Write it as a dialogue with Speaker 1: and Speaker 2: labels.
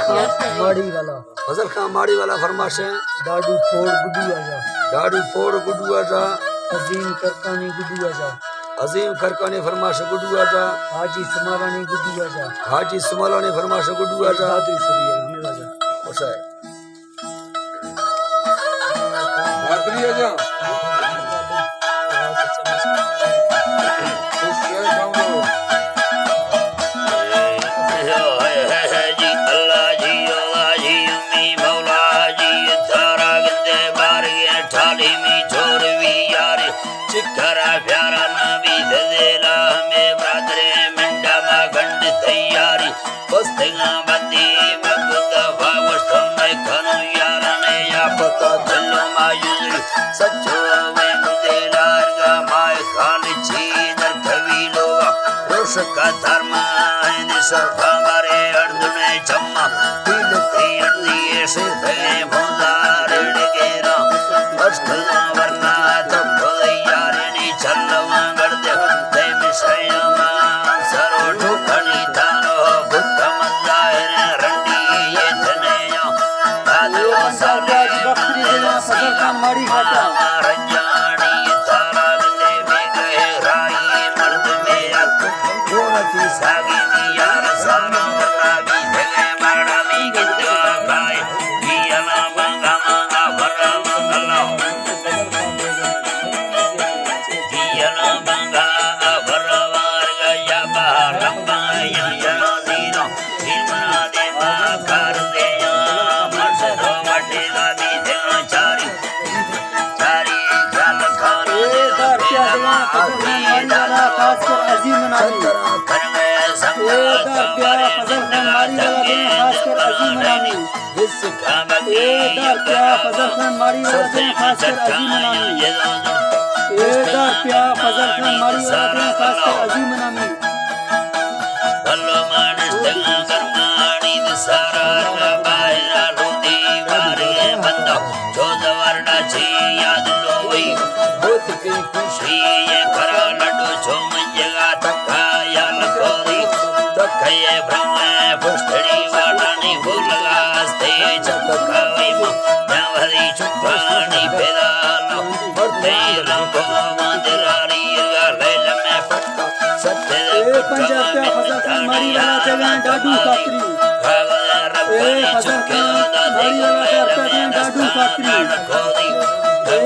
Speaker 1: खां माड़ी वाला
Speaker 2: फजल खां माड़ी वाला फरमाश है
Speaker 1: डाडू फोड़ गुड्डू आजा
Speaker 2: डाडू फोड़ गुड्डू आजा
Speaker 1: अजीम करकानी गुड्डू आजा
Speaker 2: अजीम खरकानी फरमाश गुड्डू आजा
Speaker 1: हाजी सुमारानी गुड्डू आजा
Speaker 2: हाजी सुमालानी फरमाश गुड्डू आजा
Speaker 1: दादी सुरिया आजा
Speaker 2: खुश है
Speaker 3: भादरी आजा
Speaker 4: का धर्म सर्व हमारे अर्जुने चम्मा दिल की अर्दी से थे भोदार डेरा अष्टना वरना तब यारनी चलवा गड़दे ते मिसयमा सरो ठोकनी तारो बुद्ध मंदार रंडी ये धनेया दादो साले
Speaker 1: बकरी देना फजल खान माड़ी घाटा
Speaker 4: रंजानी तारा बंदे में गए राई मर्द मेरा गोरती सागी यार सानो रागी धगे माड़ा में गिंदो गाय कियाना मंगा मंगा भरा मंगला कियाना मंगा भरा वार गया बाहर लंबा या दीनो इमना दे मा कर दे या मर्द मटे गावी दे चारी चारी जान खानो
Speaker 1: ए दर क्या देना फजल खान माड़ी वाला खास कर अजीम मनामी ए दर प्यारा फजल खान माड़ी वाला देना खास कर अजीम मनामी ए दर प्यारा फजल खान माड़ी वाला देना खास कर अजीम मनामी ए दर प्यारा फजल खान माड़ी वाला देना खास कर अजीम मनामी
Speaker 4: भलो मानस तंगा कर्माणी सारा बाहरा लोदी बारे बंदा चौदह वरना छी याद लो वही बहुत की खुशी ये करा लड्डू छो मंजगा तका या लकोरी तकये ब्रह्म पुष्टड़ी वाटानी भूलगा स्ते चक्कावी नवरी चुपानी पेदाला मरते रंगो मंदिरारी गलेल में पट्टा सत्य
Speaker 1: ए पंजाब पे फजल खान माड़ी वाला देना डाडू खातरी ए फजल खान माड़ी वाला देना डाडू खातरी